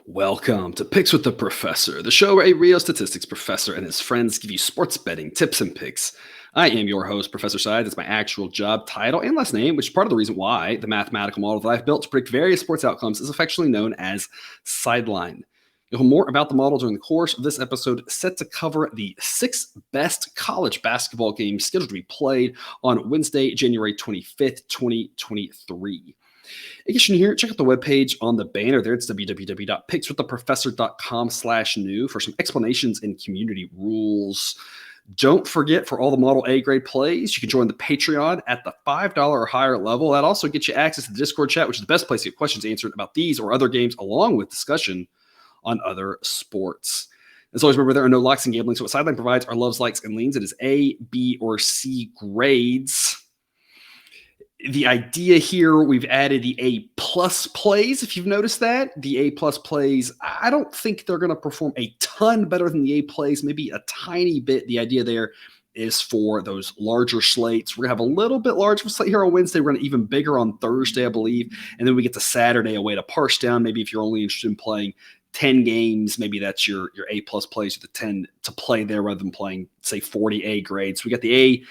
Welcome to Picks with the Professor, the show where a Rio statistics professor and his friends give you sports betting tips and picks. I am your host, Professor Sides. It's my actual job title and last name, which is part of the reason why the mathematical model that I've built to predict various sports outcomes is affectionately known as Sideline. You'll hear more about the model during the course of this episode, set to cover the 6 best college basketball games scheduled to be played on Wednesday, January 25th, 2023. In addition here, check out the webpage on the banner there. It's www.pickswiththeprofessor.com/new for some explanations and community rules. Don't forget, for all the Model A grade plays, you can join the Patreon at the $5 or higher level. That also gets you access to the Discord chat, which is the best place to get questions answered about these or other games, along with discussion on other sports. As always, remember, there are no locks in gambling, so what Sideline provides are loves, likes, and leans. It is A, B, or C grades. The idea here, we've added the A+ plays, if you've noticed that. The A+ plays, I don't think they're going to perform a ton better than the A plays, maybe a tiny bit. The idea there is for those larger slates. We're going to have a little bit larger slate here on Wednesday. We're going to even bigger on Thursday, I believe. And then we get to Saturday, a way to parse down. Maybe if you're only interested in playing 10 games, maybe that's your A+ plays with the 10 to play there rather than playing, say, 40 A grades. So we got the A+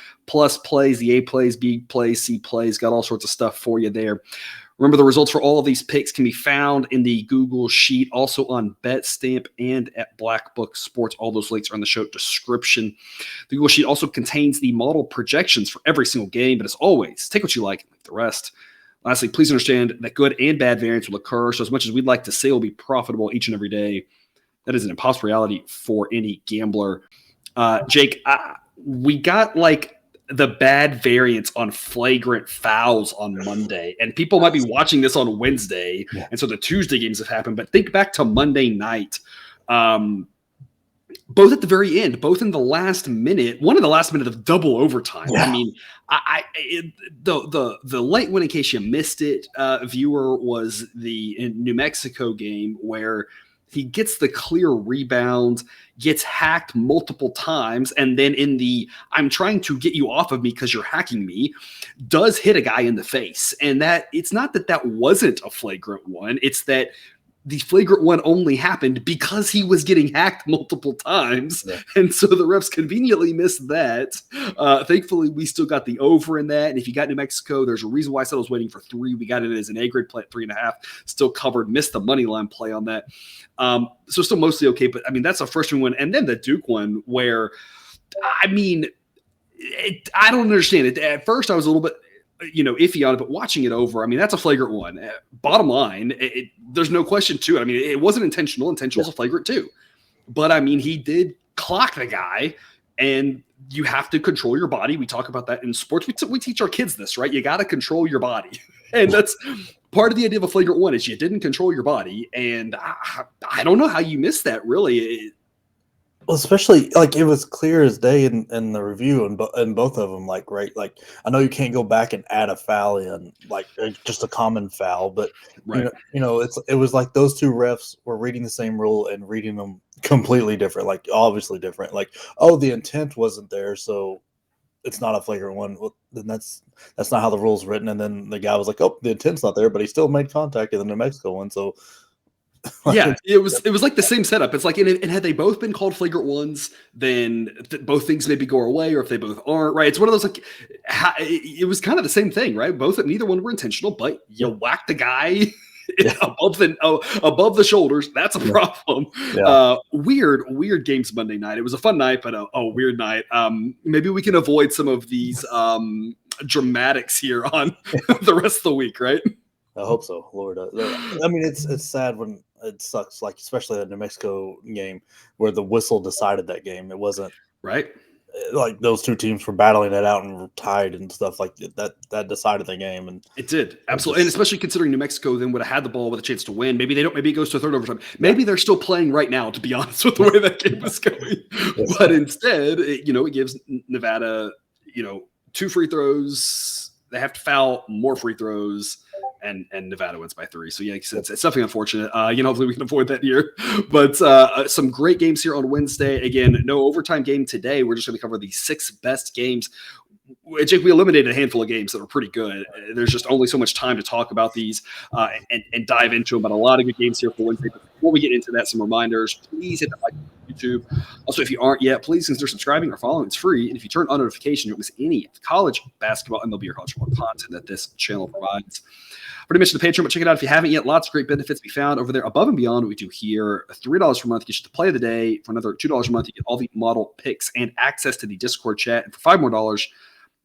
plays, the A plays, B plays, C plays, got all sorts of stuff for you there. Remember, the results for all of these picks can be found in the Google Sheet, also on BetStamp and at Black Book Sports. All those links are in the show description. The Google Sheet also contains the model projections for every single game, but as always, take what you like and leave the rest. Lastly, please understand that good and bad variance will occur. So as much as we'd like to say we'll be profitable each and every day, that is an impossible reality for any gambler. Jake, we got like the bad variance on flagrant fouls on Monday, and people might be watching this on Wednesday. Yeah. And so the Tuesday games have happened, but think back to Monday night. Both at the very end, both in the last minute, one in the last minute of double overtime. Yeah. I mean, the late one, in case you missed it, viewer, was the New Mexico game where he gets the clear rebound, gets hacked multiple times, and then in the "I'm trying to get you off of me because you're hacking me" does hit a guy in the face. And that it's not that wasn't a flagrant one, it's that the flagrant one only happened because he was getting hacked multiple times. Yeah. And so the refs conveniently missed that. Thankfully, we still got the over in that. And if you got New Mexico, there's a reason why I said I was waiting for 3. We got it as an A grade play at 3.5, still covered, missed the money line play on that. So still mostly okay. But I mean, that's a freshman one. And then the Duke one where, I mean, I don't understand it. At first I was a little bit, iffy on it, but watching it over, I mean, that's a flagrant one. Bottom line, there's no question to it. I mean, it wasn't intentional. Intentional is a flagrant too. But I mean, he did clock the guy, and you have to control your body. We talk about that in sports. We teach our kids this, right? You got to control your body. And that's part of the idea of a flagrant one is you didn't control your body. And I don't know how you missed that, really. Well, especially like it was clear as day in the review and both of them, like, right, like I know you can't go back and add a foul in, like just a common foul, but right. It was like those two refs were reading the same rule and reading them completely different, like obviously different. Like, oh, the intent wasn't there, so it's not a flagrant one. Well, then that's not how the rule's written. And then the guy was like, oh, the intent's not there, but he still made contact in the New Mexico one, so. Yeah, it was like the same setup. It's like, and had they both been called flagrant ones, then both things maybe go away, or if they both aren't, right? It's one of those, like, it was kind of the same thing, right? Neither one were intentional, but you whack the guy above the shoulders. That's a problem. Yeah. Weird games Monday night. It was a fun night, but a weird night. Maybe we can avoid some of these dramatics here on the rest of the week, right? I hope so, Lord. I mean, it's sad when it sucks, like especially the New Mexico game where the whistle decided that game. It wasn't right. Like those two teams were battling it out and were tied and stuff like that decided the game. And it did, absolutely. And especially considering New Mexico then would have had the ball with a chance to win. Maybe they don't. Maybe it goes to a third overtime. Maybe they're still playing right now, to be honest with the way that game was going. Yes. But instead, it gives Nevada, 2 free throws. They have to foul more free throws. And Nevada wins by 3. So, yeah, it's definitely unfortunate. Hopefully we can avoid that here. But some great games here on Wednesday. Again, no overtime game today. We're just going to cover the 6 best games. Jake, we eliminated a handful of games that are pretty good. There's just only so much time to talk about these and dive into them, but a lot of good games here for Wednesday. But before we get into that, some reminders. Please hit the like on YouTube. Also, if you aren't yet, please consider subscribing or following. It's free. And if you turn on notifications, you won't miss any college basketball, MLB, or college football content that this channel provides. I already mentioned the Patreon, but check it out if you haven't yet. Lots of great benefits to be found over there above and beyond what we do here. $3 per month gets you the play of the day. For another $2 a month, you get all the model picks and access to the Discord chat. And for $5 more a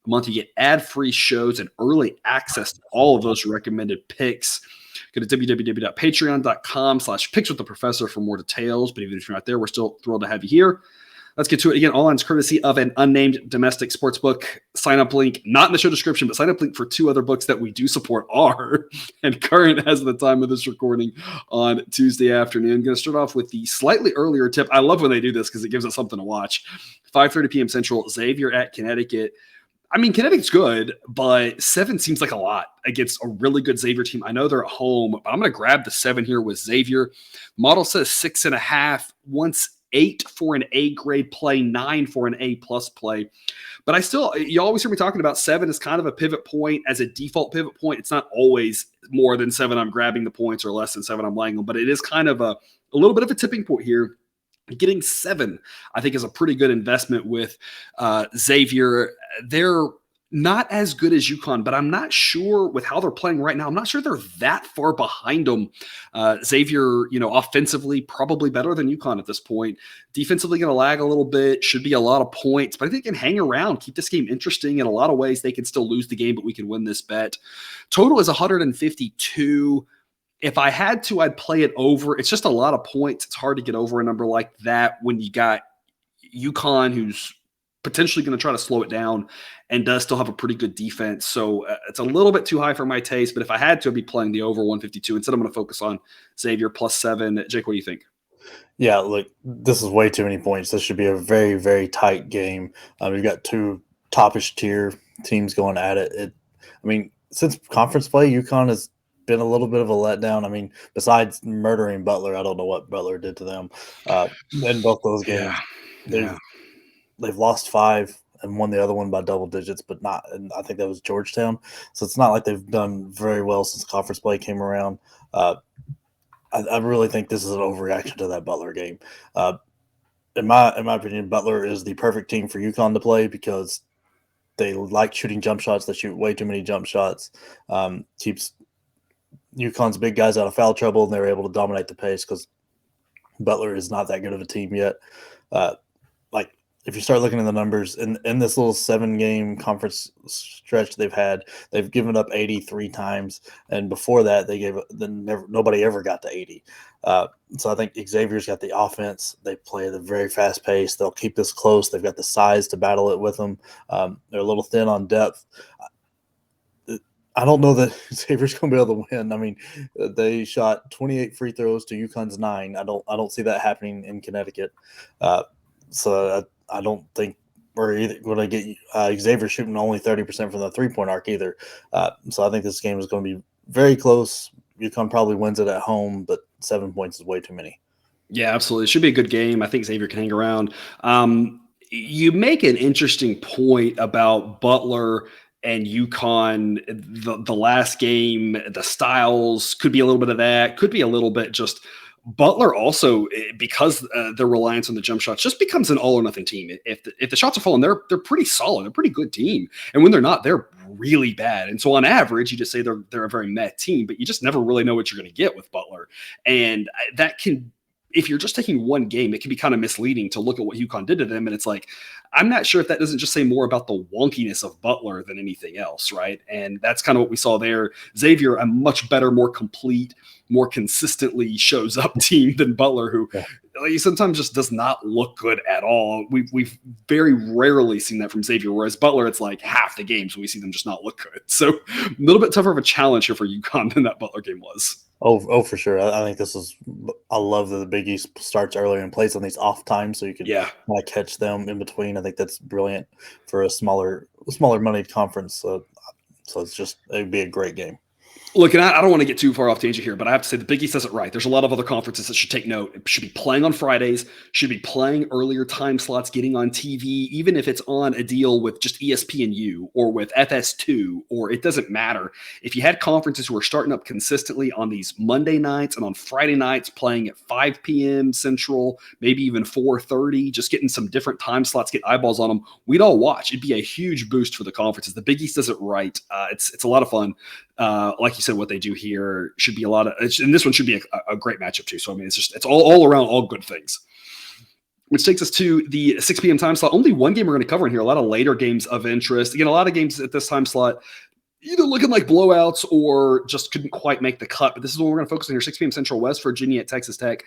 month, you get ad-free shows and early access to all of those recommended picks. Go to www.patreon.com/pickswiththeprofessor for more details. But even if you're not there, we're still thrilled to have you here. Let's get to it. Again, all lines courtesy of an unnamed domestic sports book. Sign-up link, not in the show description, but sign-up link for 2 other books that we do support are and current as of the time of this recording on Tuesday afternoon. I'm going to start off with the slightly earlier tip. I love when they do this because it gives us something to watch. 5:30 p.m. Central, Xavier at Connecticut. I mean, Connecticut's good, but 7 seems like a lot against a really good Xavier team. I know they're at home, but I'm going to grab the 7 here with Xavier. Model says 6.5, once 8 for an A grade play, 9 for an A plus play. But you always hear me talking about 7 as kind of a pivot point, as a default pivot point. It's not always more than 7 I'm grabbing the points or less than 7 I'm laying them, but it is kind of a little bit of a tipping point here. Getting 7, I think, is a pretty good investment with Xavier. They're not as good as UConn, but I'm not sure with how they're playing right now. I'm not sure they're that far behind them. Xavier, offensively, probably better than UConn at this point. Defensively, going to lag a little bit. Should be a lot of points, but I think they can hang around, keep this game interesting. In a lot of ways, they can still lose the game, but we can win this bet. Total is 152. If I had to, I'd play it over. It's just a lot of points. It's hard to get over a number like that when you got UConn, who's potentially going to try to slow it down and does still have a pretty good defense. So it's a little bit too high for my taste, but if I had to, I'd be playing the over 152. Instead, I'm going to focus on Xavier plus 7. Jake, what do you think? Yeah, look, this is way too many points. This should be a very, very tight game. We've got 2 toppish tier teams going at it. Since conference play, UConn has been a little bit of a letdown. I mean, besides murdering Butler, I don't know what Butler did to them in both those games. They've lost 5 and won the other one by double digits, but not. And I think that was Georgetown. So it's not like they've done very well since conference play came around. I really think this is an overreaction to that Butler game. In my opinion, Butler is the perfect team for UConn to play because they like shooting jump shots. They shoot way too many jump shots. Keeps UConn's big guys out of foul trouble, and they're able to dominate the pace because Butler is not that good of a team yet. If you start looking at the numbers in this little 7-game conference stretch they've given up 83 times, and before that nobody ever got to 80. So I think Xavier's got the offense. They play at a very fast pace. They'll keep this close. They've got the size to battle it with them. They're a little thin on depth. I don't know that Xavier's going to be able to win. I mean, they shot 28 free throws to UConn's 9. I don't see that happening in Connecticut. So I don't think we're either going to get Xavier shooting only 30% from the 3-point arc either. So I think this game is going to be very close. UConn probably wins it at home, but 7 points is way too many. Yeah, absolutely. It should be a good game. I think Xavier can hang around. You make an interesting point about Butler and UConn. The last game, the styles could be a little bit of that, could be a little bit just Butler also, because their reliance on the jump shots, just becomes an all or nothing team. If the shots are falling, they're pretty solid. They're a pretty good team. And when they're not, they're really bad. And so on average, you just say they're a very meh team, but you just never really know what you're going to get with Butler. And that can, if you're just taking one game, it can be kind of misleading to look at what UConn did to them. And it's like, I'm not sure if that doesn't just say more about the wonkiness of Butler than anything else, right? And that's kind of what we saw there. Xavier, a much better, more complete, more consistently shows up team than Butler, who sometimes just does not look good at all. We've very rarely seen that from Xavier, whereas Butler, it's like half the games when we see them just not look good. So a little bit tougher of a challenge here for UConn than that Butler game was. Oh, for sure. I think this is. I love that the Big East starts earlier and plays on these off times, so you can catch them in between. I think that's brilliant for a smaller money conference. So it'd be a great game. Look, and I don't want to get too far off tangent here, but I have to say the Big East does it right. There's a lot of other conferences that should take note. It should be playing on Fridays, should be playing earlier time slots, getting on TV, even if it's on a deal with just ESPNU or with FS2, or it doesn't matter. If you had conferences who are starting up consistently on these Monday nights and on Friday nights, playing at 5 p.m. Central, maybe even 4:30, just getting some different time slots, get eyeballs on them, we'd all watch. It'd be a huge boost for the conferences. The Big East does it right. It's a lot of fun. Like you said, what they do here should be a lot of, and this one should be a great matchup too. So, I mean, it's all around all good things. Which takes us to the 6 p.m. time slot. Only one game we're going to cover in here. A lot of later games of interest. Again, a lot of games at this time slot either looking like blowouts or just couldn't quite make the cut. But this is what we're going to focus on here. 6 p.m. Central, West Virginia at Texas Tech.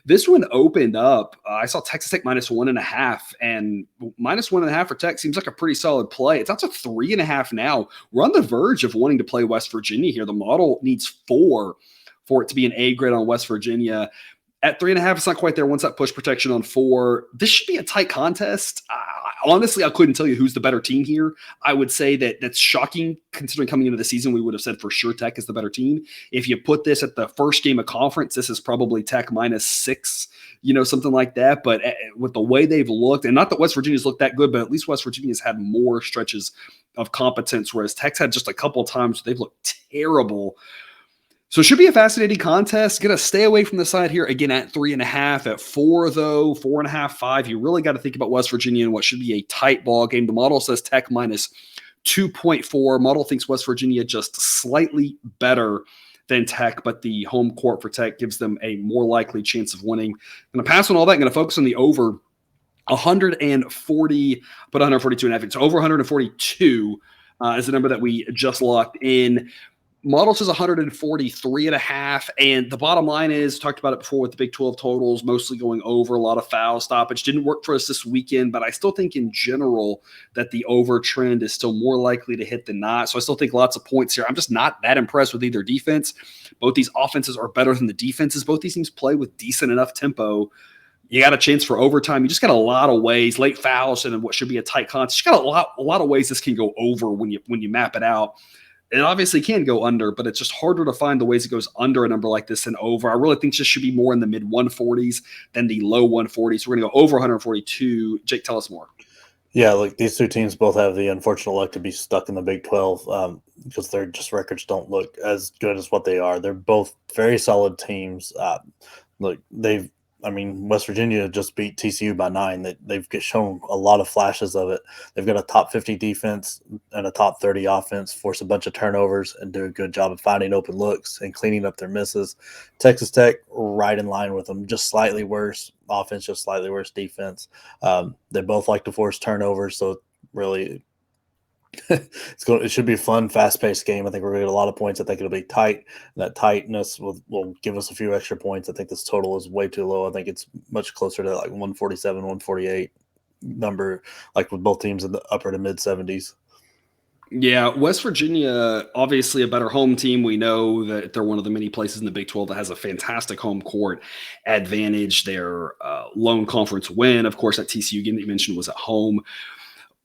This one opened up. I saw Texas Tech -1.5, and -1.5 for Tech seems like a pretty solid play. It's out to 3.5 now. We're on the verge of wanting to play West Virginia here. The model needs 4 for it to be an A grade on West Virginia. At 3.5, it's not quite there. Once that push protection on 4, this should be a tight contest. Honestly, I couldn't tell you who's the better team here. I would say that that's shocking considering coming into the season, we would have said for sure Tech is the better team. If you put this at the first game of conference, this is probably Tech -6, something like that. But with the way they've looked, and not that West Virginia's looked that good, but at least West Virginia's had more stretches of competence, whereas Tech's had just a couple of times they've looked terrible. So it should be a fascinating contest. Going to stay away from the side here again at 3.5. At 4, though, 4.5, 5. You really got to think about West Virginia and what should be a tight ball game. The model says Tech -2.4. Model thinks West Virginia just slightly better than Tech, but the home court for Tech gives them a more likely chance of winning. Going to pass on all that. I'm going to focus on the over 140, but 142.5. So over 142 is the number that we just locked in. Model says 143.5, and the bottom line is, talked about it before with the Big 12 totals, mostly going over, a lot of foul stoppage. Didn't work for us this weekend, but I still think in general that the over trend is still more likely to hit than not. So I still think lots of points here. I'm just not that impressed with either defense. Both these offenses are better than the defenses. Both these teams play with decent enough tempo. You got a chance for overtime. You just got a lot of ways, late fouls, and what should be a tight contest. You got a lot of ways this can go over when you map it out. It obviously can go under, but it's just harder to find the ways it goes under a number like this than over. I really think this should be more in the mid 140s than the low 140s. So we're going to go over 142. Jake, tell us more. Yeah, like these two teams both have the unfortunate luck to be stuck in the Big 12 because their just records don't look as good as what they are. They're both very solid teams. West Virginia just beat TCU by 9. They've shown a lot of flashes of it. They've got a top 50 defense and a top 30 offense, force a bunch of turnovers, and do a good job of finding open looks and cleaning up their misses. Texas Tech, right in line with them, just slightly worse offense, just slightly worse defense. They both like to force turnovers, so really – it should be a fun, fast-paced game. I think we're going to get a lot of points. I think it'll be tight. And that tightness will give us a few extra points. I think this total is way too low. I think it's much closer to like 147, 148 number, like with both teams in the upper to mid-70s. Yeah, West Virginia, obviously a better home team. We know that they're one of the many places in the Big 12 that has a fantastic home court advantage. Their lone conference win, of course, that TCU game that you mentioned was at home.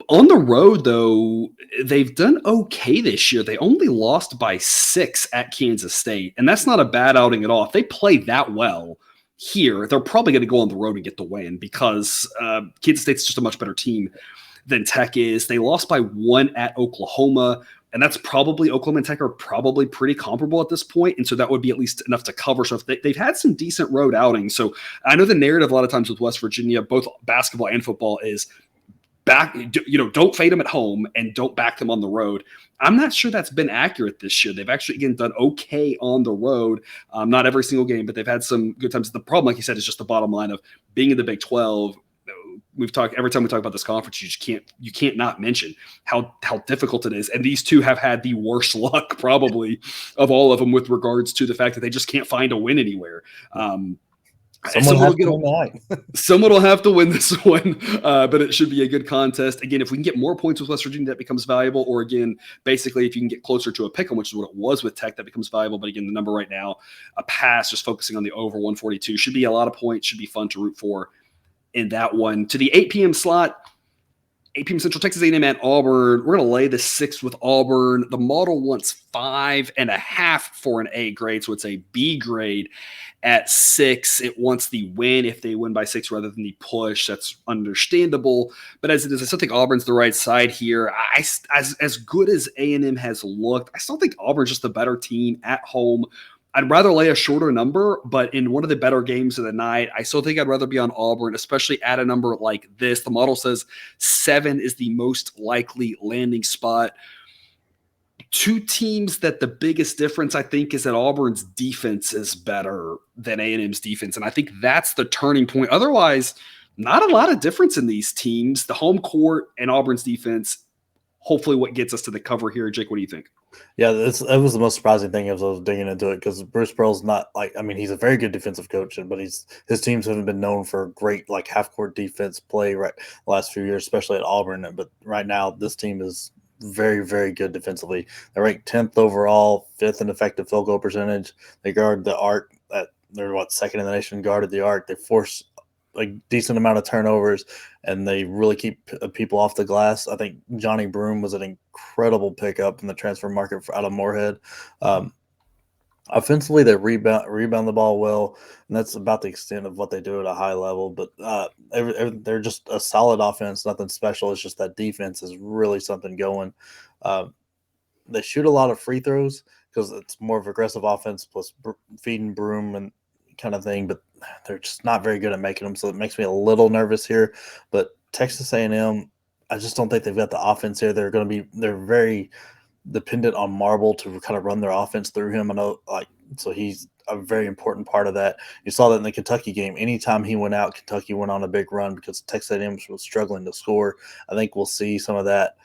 On the road, though, they've done okay this year. They only lost by 6 at Kansas State, and that's not a bad outing at all. If they play that well here, they're probably going to go on the road and get the win because Kansas State's just a much better team than Tech is. They lost by 1 at Oklahoma, and that's probably Oklahoma and Tech are probably pretty comparable at this point, and so that would be at least enough to cover. So if they've had some decent road outings. So I know the narrative a lot of times with West Virginia, both basketball and football, is don't fade them at home and don't back them on the road. I'm not sure that's been accurate this year. They've actually, again, done okay on the road. Not every single game, but they've had some good times. The problem, like you said, is just the bottom line of being in the Big 12. We've talked every time we talk about this conference, you can't not mention how difficult it is. And these two have had the worst luck probably of all of them with regards to the fact that they just can't find a win anywhere. Someone will have to win this one, but it should be a good contest. Again, if we can get more points with West Virginia, that becomes valuable. Or again, basically, if you can get closer to a pick 'em, which is what it was with Tech, that becomes valuable. But again, the number right now, a pass, just focusing on the over 142, should be a lot of points. Should be fun to root for in that one. To the 8 p.m. slot, 8 p.m. Central, Texas A&M at Auburn. We're going to lay the 6 with Auburn. The model wants 5.5 for an A grade, so it's a B grade at 6. It wants the win if they win by 6 rather than the push. That's understandable. But as it is, I still think Auburn's the right side here. As good as A&M has looked, I still think Auburn's just the better team at home. I'd rather lay a shorter number, but in one of the better games of the night, I still think I'd rather be on Auburn, especially at a number like this. The model says 7 is the most likely landing spot. Two teams that the biggest difference, I think, is that Auburn's defense is better than A&M's defense, and I think that's the turning point. Otherwise, not a lot of difference in these teams. The home court and Auburn's defense, hopefully what gets us to the cover here. Jake, what do you think? Yeah, that was the most surprising thing as I was digging into it, because Bruce Pearl's not he's a very good defensive coach, but his teams haven't been known for great half court defense play the last few years, especially at Auburn. But right now, this team is very, very good defensively. They're ranked 10th overall, 5th in effective field goal percentage. They guard the arc. They're second in the nation guarded the arc. They force a decent amount of turnovers, and they really keep people off the glass. I think Johnny Broome was an incredible pickup in the transfer market out of Moorhead. Offensively, they rebound the ball well, and that's about the extent of what they do at a high level. But they're just a solid offense, nothing special. It's just that defense is really something going. They shoot a lot of free throws because it's more of aggressive offense plus feeding Broome and kind of thing, but they're just not very good at making them, so it makes me a little nervous here. But Texas A&M, I just don't think they've got the offense here. They're very dependent on Marble to kind of run their offense through him. I know, so he's a very important part of that. You saw that in the Kentucky game. Anytime he went out, Kentucky went on a big run because Texas A&M was struggling to score. I think we'll see some of that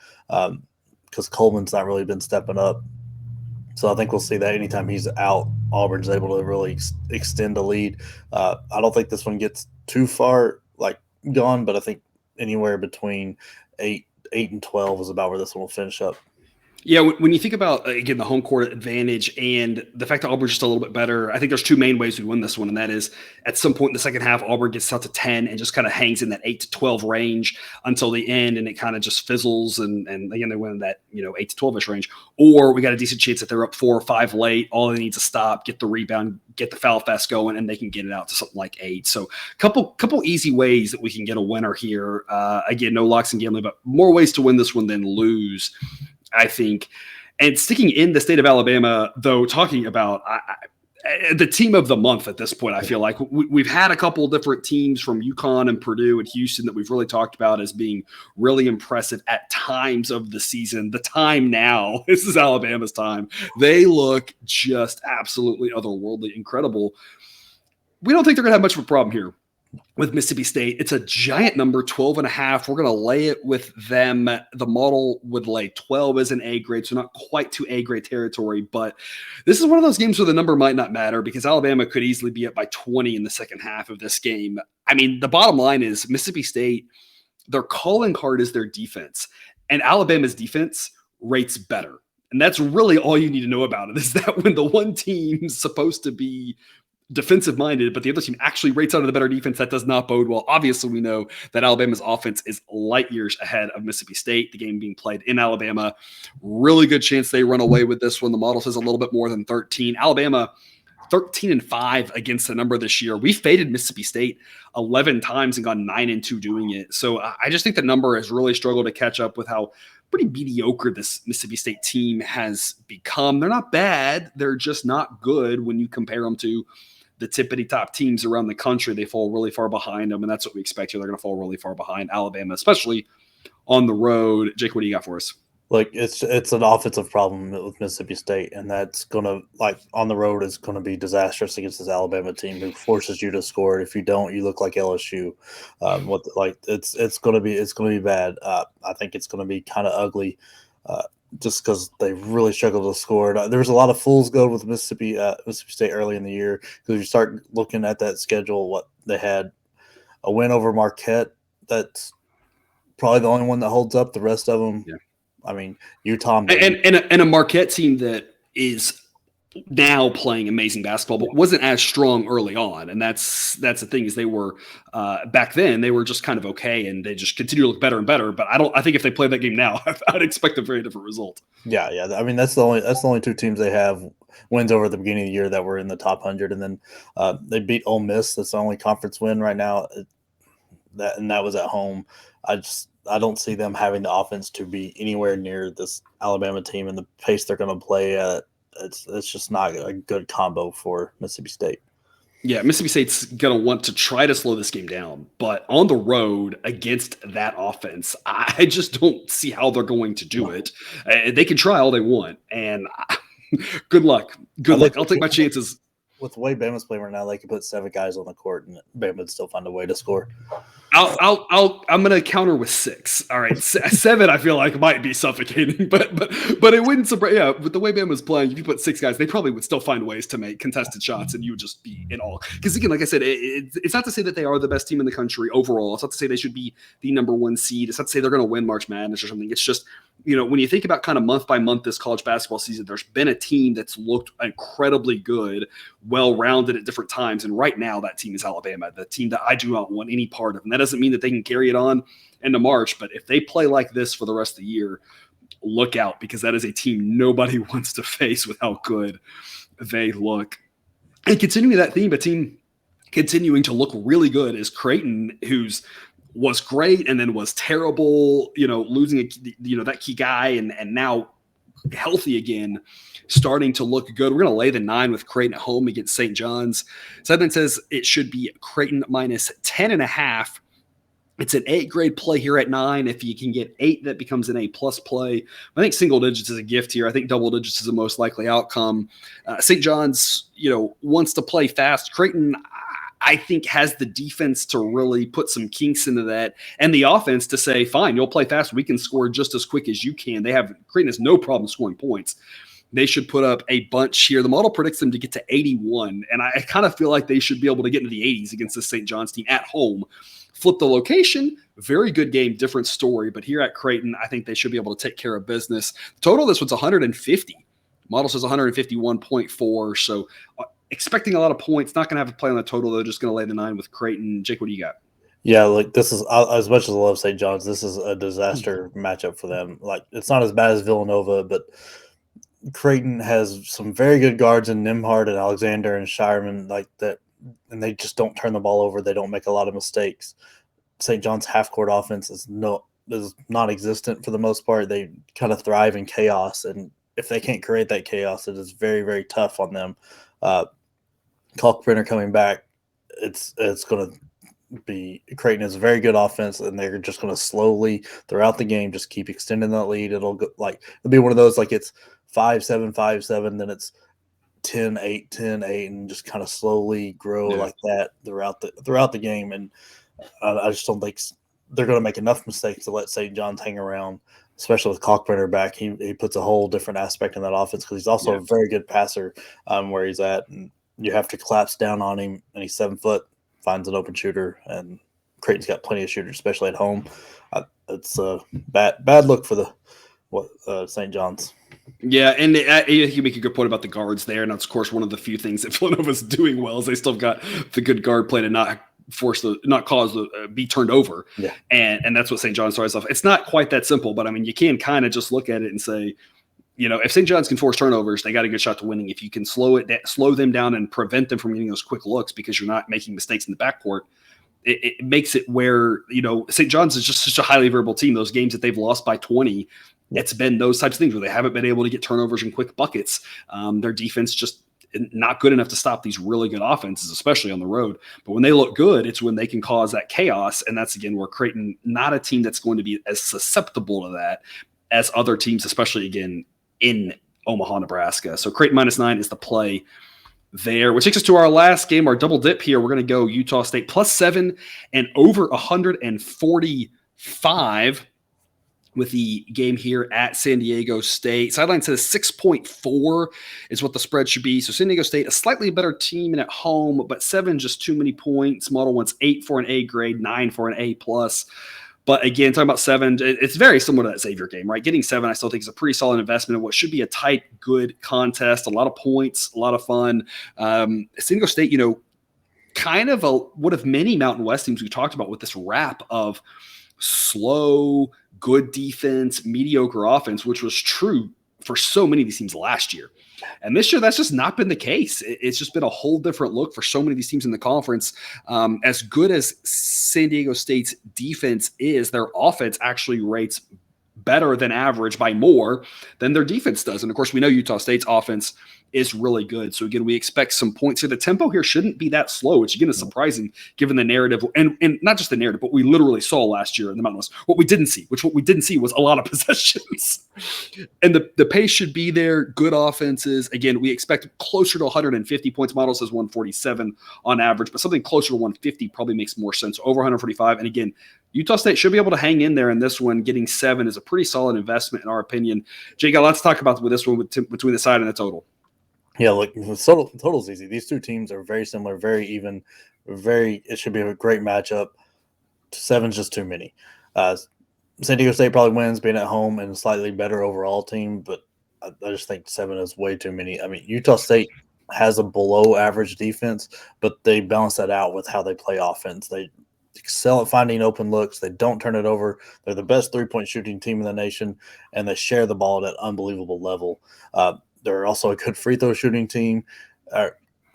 because Coleman's not really been stepping up. So I think we'll see that anytime he's out, Auburn's able to really extend the lead. I don't think this one gets too far gone, but I think anywhere between 8 and 12 is about where this one will finish up. Yeah, when you think about, again, the home court advantage and the fact that Auburn's just a little bit better, I think there's two main ways we win this one, and that is at some point in the second half, Auburn gets out to 10 and just kind of hangs in that 8 to 12 range until the end, and it kind of just fizzles, and again, they win in that 8 to 12-ish range. Or we got a decent chance that they're up 4 or 5 late, all they need to stop, get the rebound, get the foul fast going, and they can get it out to something like 8. So couple easy ways that we can get a winner here. Again, no locks and gambling, but more ways to win this one than lose, I think. And sticking in the state of Alabama, though, talking about the team of the month at this point, I feel like we've had a couple of different teams from UConn and Purdue and Houston that we've really talked about as being really impressive at times of the season. The time now, this is Alabama's time. They look just absolutely otherworldly incredible. We don't think they're going to have much of a problem here with Mississippi State. It's a giant number, 12.5. We're going to lay it with them. The model would lay 12 as an A grade, so not quite to A grade territory, but this is one of those games where the number might not matter because Alabama could easily be up by 20 in the second half of this game. I mean, the bottom line is Mississippi State, their calling card is their defense, and Alabama's defense rates better. And that's really all you need to know about it, is that when the one team's supposed to be defensive minded, but the other team actually rates out of the better defense, that does not bode well. Obviously, we know that Alabama's offense is light years ahead of Mississippi State. The game being played in Alabama, really good chance they run away with this one. The model says a little bit more than 13. Alabama 13-5 against the number this year. We faded Mississippi State 11 times and gone 9-2 doing it. So I just think the number has really struggled to catch up with how pretty mediocre this Mississippi State team has become. They're not bad. They're just not good when you compare them to the tippity top teams around the country. They fall really far behind them, and that's what we expect here. They're going to fall really far behind Alabama, especially on the road. Jake, what do you got for us? It's an offensive problem with Mississippi State, and that's going to, on the road, is going to be disastrous against this Alabama team who forces you to score. If you don't, you look like LSU. It's going to be bad. I think it's going to be kind of ugly. Just because they really struggled to score. There was a lot of fool's gold with Mississippi State early in the year, because you start looking at that schedule, what they had a win over Marquette. That's probably the only one that holds up. The rest of them, yeah. I mean, Utah and a Marquette team that is now playing amazing basketball, but wasn't as strong early on. And that's the thing, is they were back then they were just kind of okay, and they just continue to look better and better. But I think if they played that game now, I'd expect a very different result. Yeah. I mean, that's the only two teams they have wins over at the beginning of the year that were in the top 100, and then they beat Ole Miss. That's the only conference win right now. That was at home. I don't see them having the offense to be anywhere near this Alabama team and the pace they're going to play at. It's just not a good combo for Mississippi State. Yeah, Mississippi State's going to want to try to slow this game down, but on the road against that offense, I just don't see how they're going to do it. They can try all they want, and good luck. Good luck. I'll take my chances. With the way Bama's playing right now, they could put 7 guys on the court, and Bama would still find a way to score. I'm going to counter with 6. All right, 7 I feel like might be suffocating, but it wouldn't surprise. Yeah, with the way Bama's playing, if you put 6 guys, they probably would still find ways to make contested shots, and you would just be in awe. Because again, like I said, it's not to say that they are the best team in the country overall. It's not to say they should be the number 1 seed. It's not to say they're going to win March Madness or something. It's just, when you think about kind of month by month this college basketball season, there's been a team that's looked incredibly good, well-rounded at different times, and right now that team is Alabama, the team that I do not want any part of. And that doesn't mean that they can carry it on into March, but if they play like this for the rest of the year, look out, because that is a team nobody wants to face with how good they look. And continuing that theme, a team continuing to look really good is Creighton, was great and then was terrible, losing that key guy, and now healthy again, starting to look good. We're going to lay the 9 with Creighton at home against St. John's. Sideline says it should be Creighton minus 10.5. It's an 8 grade play here at 9. If you can get 8, that becomes an A+ play. I think single digits is a gift here. I think double digits is the most likely outcome. St. John's, wants to play fast. Creighton, I think, has the defense to really put some kinks into that, and the offense to say, fine, you'll play fast. We can score just as quick as you can. Creighton has no problem scoring points. They should put up a bunch here. The model predicts them to get to 81, and I kind of feel like they should be able to get into the 80s against the St. John's team at home. Flip the location, very good game, different story. But here at Creighton, I think they should be able to take care of business. Total, this one's 150. Model says 151.4, so expecting a lot of points. Not going to have a play on the total, though. Just going to lay the 9 with Creighton. Jake, what do you got? Yeah, this is, as much as I love St. John's, this is a disaster matchup for them. It's not as bad as Villanova, but Creighton has some very good guards in Nimhard and Alexander and Shireman like that, and they just don't turn the ball over. They don't make a lot of mistakes. St. John's half-court offense is non-existent for the most part. They kind of thrive in chaos, and if they can't create that chaos, it is very, very tough on them. Kalkbrenner coming back, it's going to be Creighton is a very good offense, and they're just going to slowly throughout the game just keep extending that lead. It'll be one of those it's 5-7, 5-7, then it's 10-8, 10-8, and just kind of slowly grow like that throughout the game. And I just don't think they're going to make enough mistakes to let St. John's hang around, especially with Kalkbrenner back. He puts a whole different aspect in that offense because he's also a very good passer where he's at, and you have to collapse down on him, and he's 7 foot, finds an open shooter, and Creighton's got plenty of shooters, especially at home. It's a bad look for St. John's. Yeah, and you make a good point about the guards there, and that's, of course, one of the few things that Villanova's doing well is they still got the good guard play to be turned over. Yeah. And that's what St. John's starts off. It's not quite that simple, but I mean, you can kind of just look at it and say, if St. John's can force turnovers, they got a good shot to winning. If you can slow them down and prevent them from getting those quick looks because you're not making mistakes in the backcourt, it makes it where, St. John's is just such a highly variable team. Those games that they've lost by 20, it's been those types of things where they haven't been able to get turnovers and quick buckets. Their defense just not good enough to stop these really good offenses, especially on the road. But when they look good, it's when they can cause that chaos. And that's, again, where Creighton, not a team that's going to be as susceptible to that as other teams, especially, again, in Omaha, Nebraska. So Creighton -9 is the play there, which takes us to our last game, our double dip here. We're going to go Utah State +7 and over 145 with the game here at San Diego State. Sideline says 6.4 is what the spread should be. So San Diego State, a slightly better team and at home, but 7 just too many points. Model wants 8 for an A grade, 9 for an A+. But again, talking about 7, it's very similar to that Xavier game, right? Getting 7, I still think is a pretty solid investment in what should be a tight, good contest. A lot of points, a lot of fun. San Diego State, kind of one of many Mountain West teams we talked about with this wrap of slow, good defense, mediocre offense, which was true for so many of these teams last year. And this year, that's just not been the case. It's just been a whole different look for so many of these teams in the conference. As good as San Diego State's defense is, their offense actually rates better than average by more than their defense does. And of course, we know Utah State's offense is really good. So again, we expect some points here. The tempo here shouldn't be that slow, which again is surprising given the narrative and not just the narrative, but we literally saw last year in the Mountain West. What we didn't see was a lot of possessions. And the pace should be there. Good offenses. Again, we expect closer to 150 points. Model says 147 on average, but something closer to 150 probably makes more sense. Over 145. And again, Utah State should be able to hang in there in this one. Getting 7 is a pretty solid investment in our opinion. Jay, got lots to talk about with this one between the side and the total. Yeah, look, the total's easy. These two teams are very similar, very even, it should be a great matchup. 7's just too many. San Diego State probably wins being at home and a slightly better overall team, but I just think 7 is way too many. I mean, Utah State has a below average defense, but they balance that out with how they play offense. They excel at finding open looks. They don't turn it over. They're the best 3-point shooting team in the nation, and they share the ball at an unbelievable level. They're also a good free throw shooting team.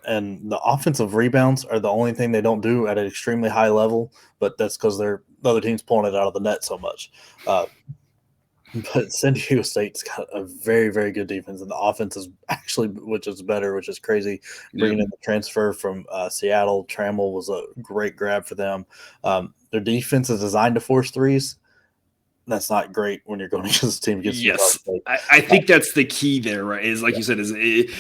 And the offensive rebounds are the only thing they don't do at an extremely high level, but that's because the other team's pulling it out of the net so much. But San Diego State's got a very, very good defense, and the offense is actually, which is better, which is crazy. Bringing in the transfer from Seattle, Trammell was a great grab for them. Their defense is designed to force threes. That's not great when you're going against a team against Yes, I think that's the key there, right? Is like you said, if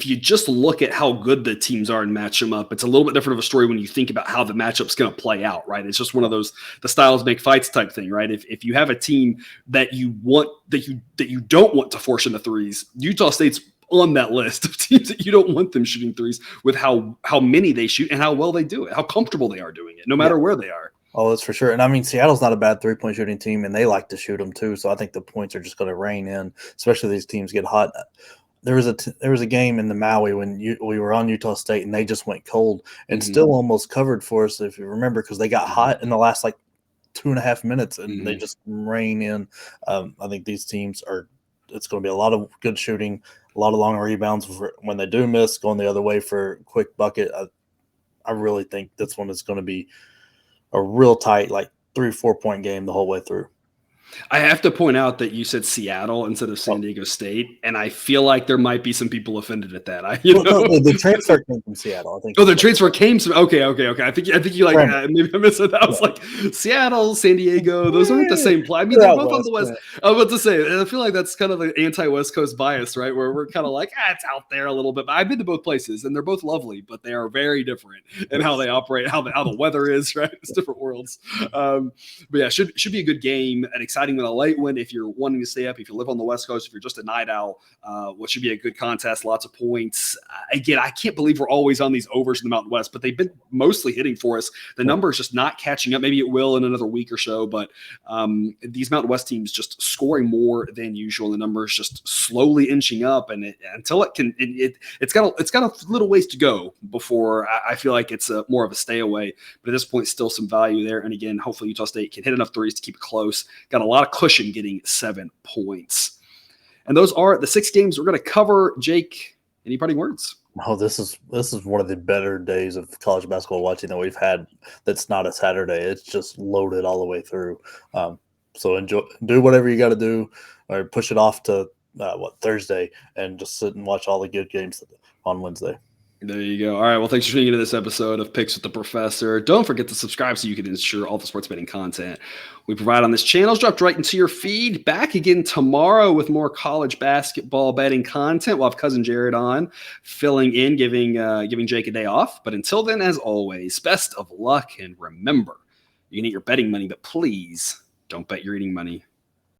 you just look at how good the teams are and match them up, it's a little bit different of a story when you think about how the matchup's going to play out, right? It's just one of those the styles make fights type thing, right? If you have a team that you don't want to force into threes, Utah State's on that list of teams that you don't want them shooting threes with how many they shoot and how well they do it, how comfortable they are doing it, no matter where they are. Oh, that's for sure. And I mean, Seattle's not a bad 3-point shooting team, and they like to shoot them too. So I think the points are just going to rain in, especially these teams get hot. There was a game in the Maui when we were on Utah State, and they just went cold and still almost covered for us, if you remember, because they got hot in the last 2.5 minutes, and they just rain in. I think these teams it's going to be a lot of good shooting, a lot of long rebounds when they do miss, going the other way for a quick bucket. I really think this one is going to be a real tight, 3-4 point game the whole way through. I have to point out that you said Seattle instead of San Diego State, and I feel like there might be some people offended at that. The transfer came from Seattle, I think. Oh, the transfer came from. Okay. I think you maybe I missed it. I was like Seattle, San Diego. Those aren't the same play. I mean, they're both on the West. I was about to say, I feel like that's kind of the anti-West Coast bias, right? Where we're kind of like, it's out there a little bit. But I've been to both places, and they're both lovely, but they are very different in how they operate, how the weather is, right? It's different worlds. But yeah, should be a good game, an exciting one, a late one if you're wanting to stay up, if you live on the West Coast, if you're just a night owl, what should be a good contest, lots of points. Again, I can't believe we're always on these overs in the Mountain West, but they've been mostly hitting for us. The number is just not catching up. Maybe it will in another week or so, but these Mountain West teams just scoring more than usual. The number is just slowly inching up, and it's got a little ways to go before I feel like it's more of a stay away. But at this point, still some value there. And again, hopefully Utah State can hit enough threes to keep it close. Got a lot of cushion getting 7 points. And those are the 6 games we're going to cover. Jake, any parting words? Oh, this is one of the better days of college basketball watching that we've had. That's not a Saturday. It's just loaded all the way through. So do whatever you got to do, or push it off to Thursday, and just sit and watch all the good games on Wednesday. There you go. All right. Well, thanks for tuning into this episode of Picks with the Professor. Don't forget to subscribe so you can ensure all the sports betting content we provide on this channel is dropped right into your feed. Back again tomorrow with more college basketball betting content. We'll have cousin Jared on, filling in, giving Jake a day off. But until then, as always, best of luck, and remember, you can eat your betting money, but please don't bet your eating money.